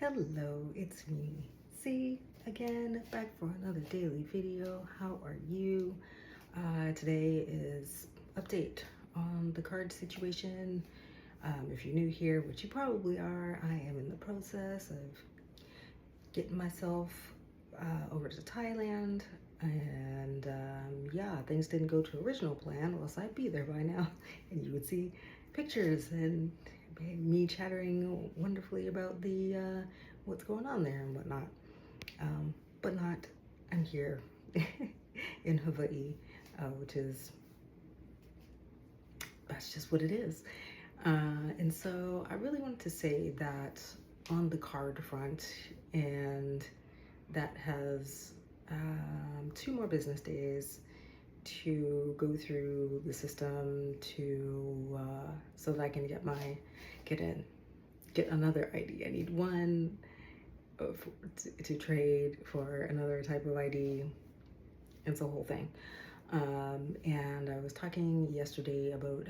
Hello, it's me. See, again, back for another daily video. How are you? Today is update on the card situation. If you're new here, which you probably are, I am in the process of getting myself over to Thailand. And yeah, things didn't go to original plan, or else I'd be there by now. And you would see pictures and me chattering wonderfully about the what's going on there and whatnot. But not, I'm here in Hawaii, which is, that's just what it is. And so I really wanted to say that on the card front, and that has 2 more business days to go through the system to so that I can get another ID. I need one to trade for another type of ID. It's a whole thing. And I was talking yesterday about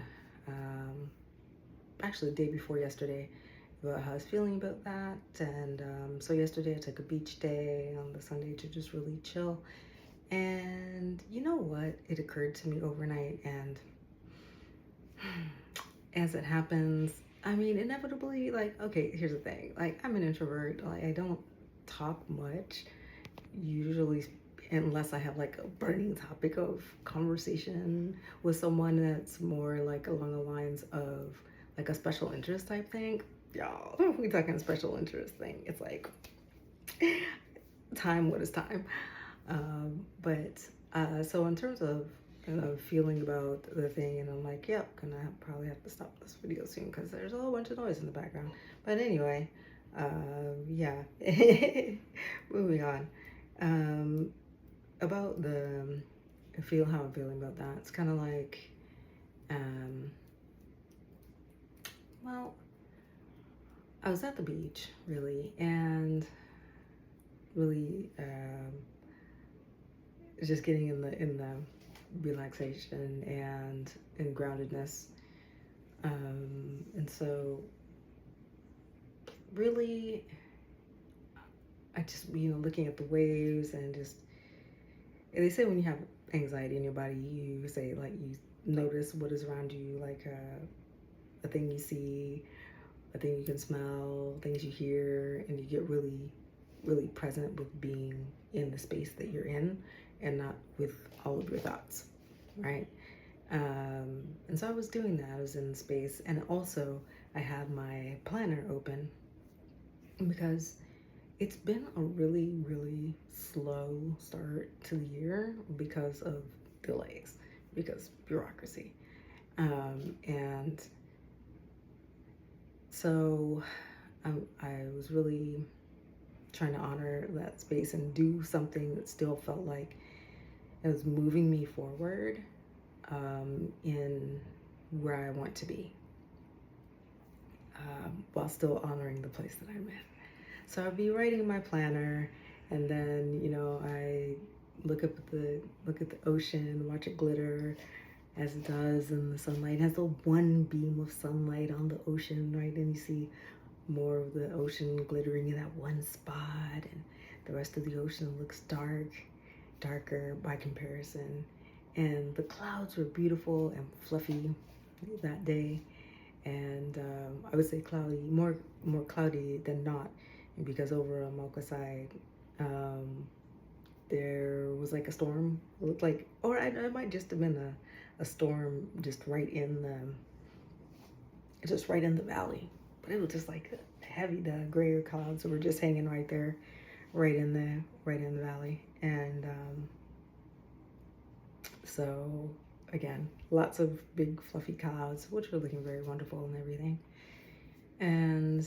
actually the day before yesterday about how I was feeling about that. And so yesterday I took a beach day on the Sunday to just really chill. And you know what? It occurred to me overnight, and as it happens, I mean, inevitably, like, okay, here's the thing. Like, I'm an introvert. Like, I don't talk much, usually, unless I have like a burning topic of conversation with someone that's more like along the lines of like a special interest type thing. Y'all, we talking special interest thing. It's like, time, what is time? So in terms of feeling about the thing, and I'm like, yep, gonna probably have to stop this video soon because there's a whole bunch of noise in the background. But anyway, yeah, moving on. About the how I'm feeling about that. It's kind of like, well, I was at the beach really, and really just getting in the relaxation and in groundedness, and so really I just looking at the waves, and just, they say when you have anxiety in your body, you say like you notice what is around you, like a thing you see, a thing you can smell, things you hear, and you get really really present with being in the space that you're in and not with all of your thoughts, right? And so I was doing that. I was in space, and also I had my planner open because it's been a really really slow start to the year because of delays, because bureaucracy, and so I was really trying to honor that space and do something that still felt like it was moving me forward in where I want to be, while still honoring the place that I'm in. So I'd be writing my planner, and then I look at the ocean, watch it glitter as it does in the sunlight. It has the one beam of sunlight on the ocean, right? And you see more of the ocean glittering in that one spot, and the rest of the ocean looks darker by comparison. And the clouds were beautiful and fluffy that day, and I would say cloudy, more cloudy than not, because over on Mocha side there was like a storm. It looked like, or it might just have been a storm just right in the valley. But it was just like heavy, the grayer clouds were just hanging right there, right in the valley. And so again, lots of big fluffy clouds, which were looking very wonderful and everything. And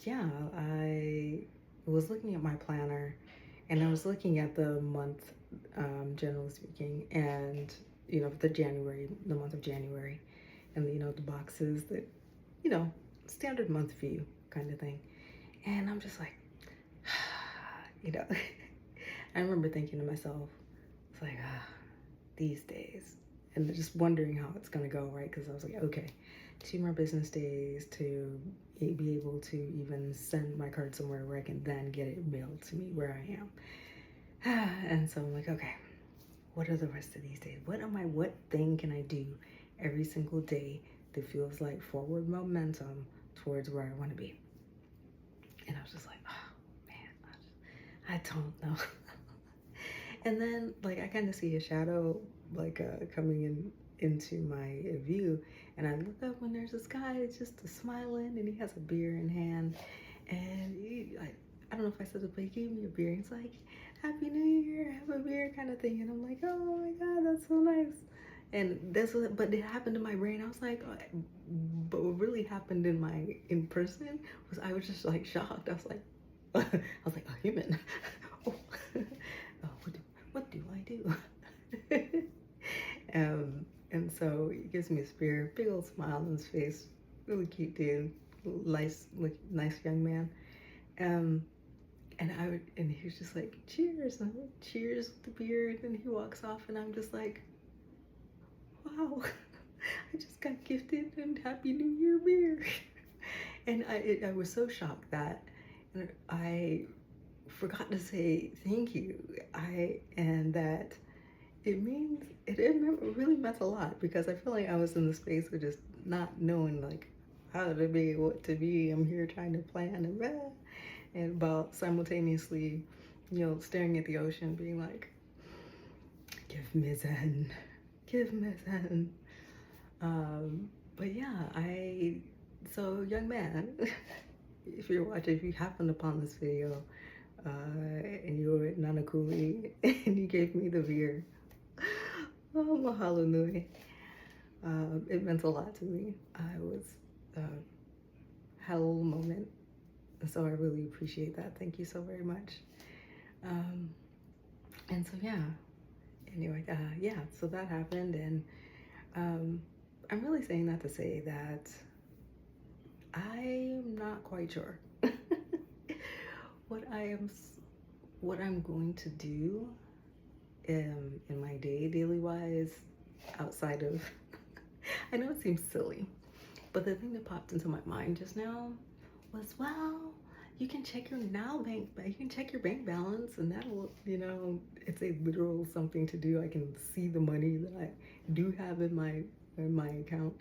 yeah, I was looking at my planner, and I was looking at the month, generally speaking, and the month of January, and the boxes that, standard month view kind of thing. And I'm just like, I remember thinking to myself, it's like, these days, and just wondering how it's gonna go, right? Because I was like, okay, 2 more business days to, be able to even send my card somewhere where I can then get it mailed to me where I am. And so I'm like, okay, what are the rest of these days? What thing can I do every single day that feels like forward momentum towards where I want to be? And I was just like, oh man, I don't know. And then like I kind of see a shadow like coming into my view, and I look up when there's this guy just smiling, and he has a beer in hand, and I don't know if I said it, but he gave me a beer. He's like, Happy New Year, have a beer kind of thing. And I'm like, oh my God, that's so nice. And but it happened in my brain. I was like, but what really happened in person was I was just like shocked. I was like, a human. Oh, oh what do I do? And so he gives me a spear, big old smile on his face, really cute dude, nice young man. And he was just like, cheers, and like, cheers with the beer, and then he walks off, and I'm just like, wow, I just got gifted and Happy New Year beer. And I was so shocked that I forgot to say thank you. And that it really meant a lot, because I feel like I was in the space of just not knowing like how to be, what to be. I'm here trying to plan and about simultaneously, staring at the ocean, being like, give me zen, give me zen. But yeah, so young man, if you happened upon this video, and you were at Nanakuli and you gave me the beer, oh, mahalo nui. It meant a lot to me. I was, had a little moment, so I really appreciate that. Thank you so very much. And so yeah, anyway, yeah, so that happened, and I'm really saying that to say that I'm not quite sure what I'm going to do in my daily wise, outside of I know it seems silly, but the thing that popped into my mind just now was, well, you can check your bank balance, and that'll, it's a literal something to do. I can see the money that I do have in my account,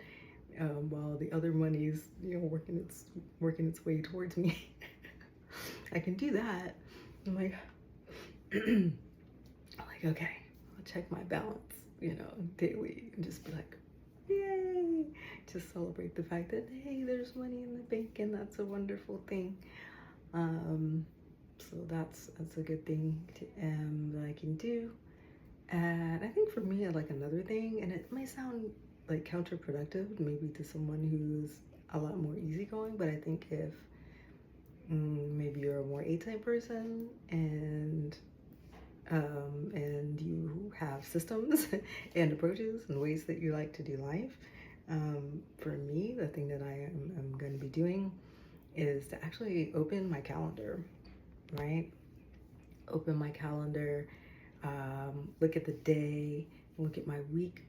while the other money's, working its way towards me. I can do that. I'm like, okay, I'll check my balance, daily, and just be like, yay, just celebrate the fact that, hey, there's money in the bank, and that's a wonderful thing. So that's a good thing that I can do. And I think for me, like another thing, and it might sound like counterproductive maybe to someone who's a lot more easygoing, but I think if maybe you're a more A-type person, and you have systems and approaches and ways that you like to do life. For me, the thing that I'm going to be doing is to actually open my calendar, right? Open my calendar, look at the day, look at my week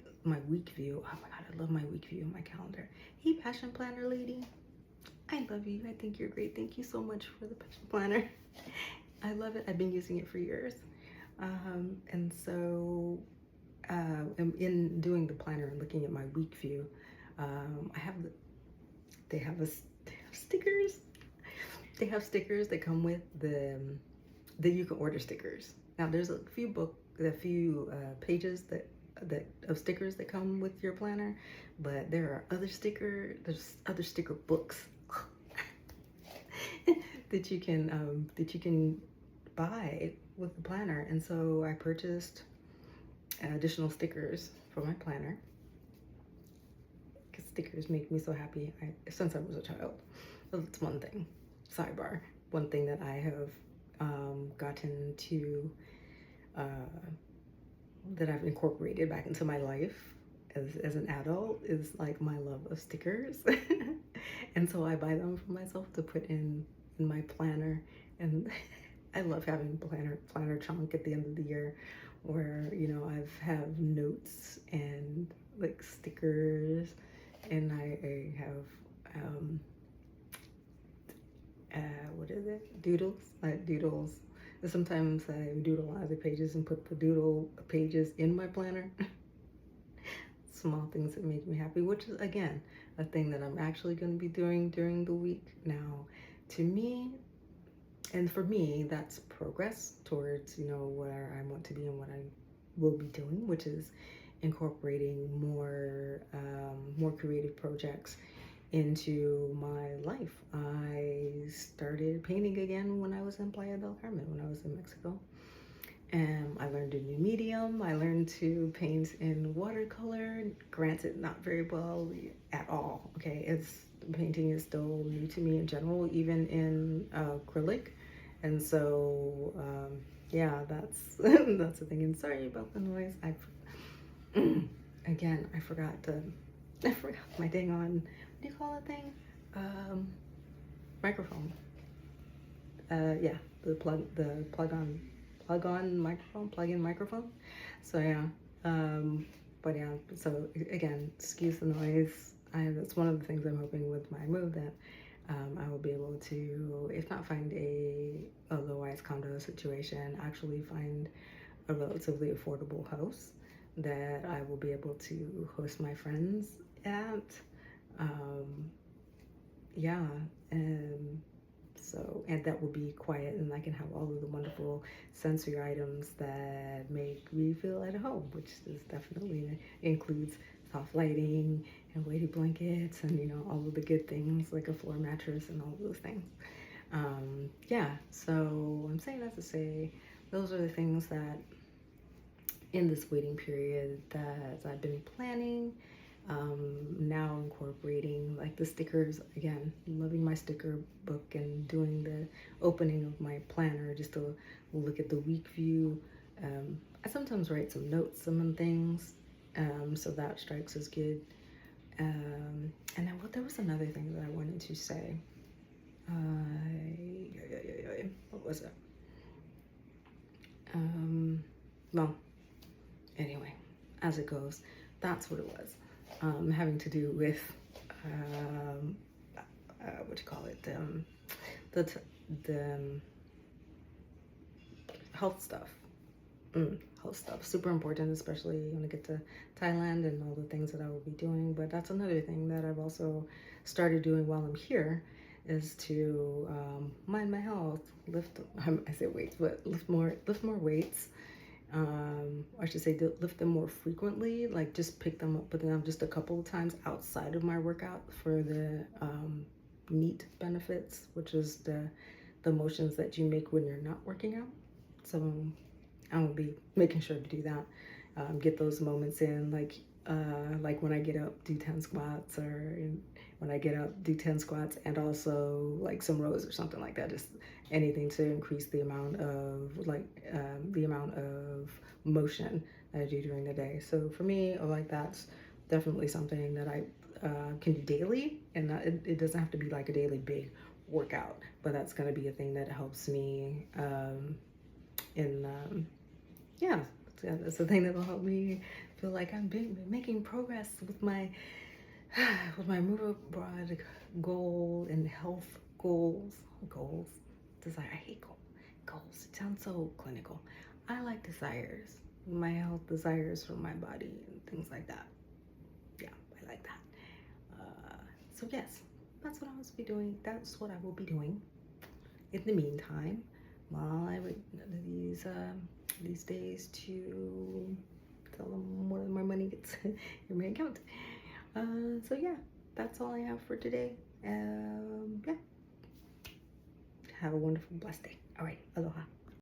view. Oh my God, I love my week view on my calendar. Hey, passion planner lady, I love you. I think you're great. Thank you so much for the passion planner. I love it. I've been using it for years. And so in doing the planner and looking at my week view, they have stickers. They have stickers that come with that you can order stickers. Now there's a few pages of stickers that come with your planner, but there's other sticker books that you can buy with the planner. And so I purchased additional stickers for my planner, because stickers make me so happy since I was a child. So that's one thing. Sidebar. One thing that I have gotten to that I've incorporated back into my life as an adult is like my love of stickers. And so I buy them for myself to put in my planner. And I love having planner chunk at the end of the year, where I've have notes and like stickers, and I have it? Doodles. I doodles. And sometimes I doodle other pages and put the doodle pages in my planner. Small things that make me happy, which is again a thing that I'm actually going to be doing during the week now. To me, and for me, that's progress towards, you know, where I want to be and what I will be doing, which is incorporating more creative projects into my life. I started painting again when I was in Playa del Carmen, when I was in Mexico. And I learned a new medium. I learned to paint in watercolor. Granted, not very well at all. Okay, painting is still new to me in general, even in acrylic. And so, yeah, that's that's the thing. And sorry about the noise. Again, I forgot my dang on, what do you call that thing? Microphone. Yeah, the plug-in microphone. So yeah, but yeah, so again, excuse the noise. That's one of the things I'm hoping with my move, that I will be able to, if not find a low-rise condo situation, actually find a relatively affordable house that I will be able to host my friends at. Yeah, and so, and that will be quiet, and I can have all of the wonderful sensory items that make me feel at home, which is definitely includes soft lighting and weighted blankets, and you know, all of the good things like a floor mattress and all those things. Yeah, so I'm saying that to say those are the things that in this waiting period that I've been planning. Now incorporating like the stickers again, loving my sticker book and doing the opening of my planner just to look at the week view. I sometimes write some notes, some things, so that strikes as good. And then there was another thing that I wanted to say. What was it? Well, anyway, as it goes, that's what it was. Having to do with what do you call it? The health stuff. Health stuff, super important, especially when I get to Thailand and all the things that I will be doing. But that's another thing that I've also started doing while I'm here, is to mind my health, I say weights, but lift more weights. Or I should say lift them more frequently, like just pick them up, but then just a couple of times outside of my workout for the NEAT benefits, which is the motions that you make when you're not working out. So I will be making sure to do that. Get those moments in, like when I get up, do 10 squats, or when I get up, do 10 squats, and also like some rows or something like that. Just anything to increase the amount of motion that I do during the day. So for me, like that's definitely something that I can do daily, and it doesn't have to be like a daily big workout, but that's going to be a thing that helps me yeah, that's the thing that will help me feel like I'm making progress with my move abroad goal and health goals. Desire. I hate goals. It sounds so clinical. I like desires. My health desires for my body and things like that. Yeah, I like that. So yes, that's what I will be doing. That's what I will be doing. In the meantime, while I wait these days to tell them more money gets in my account. So yeah, that's all I have for today. Yeah. Have a wonderful, blessed day. All right, aloha.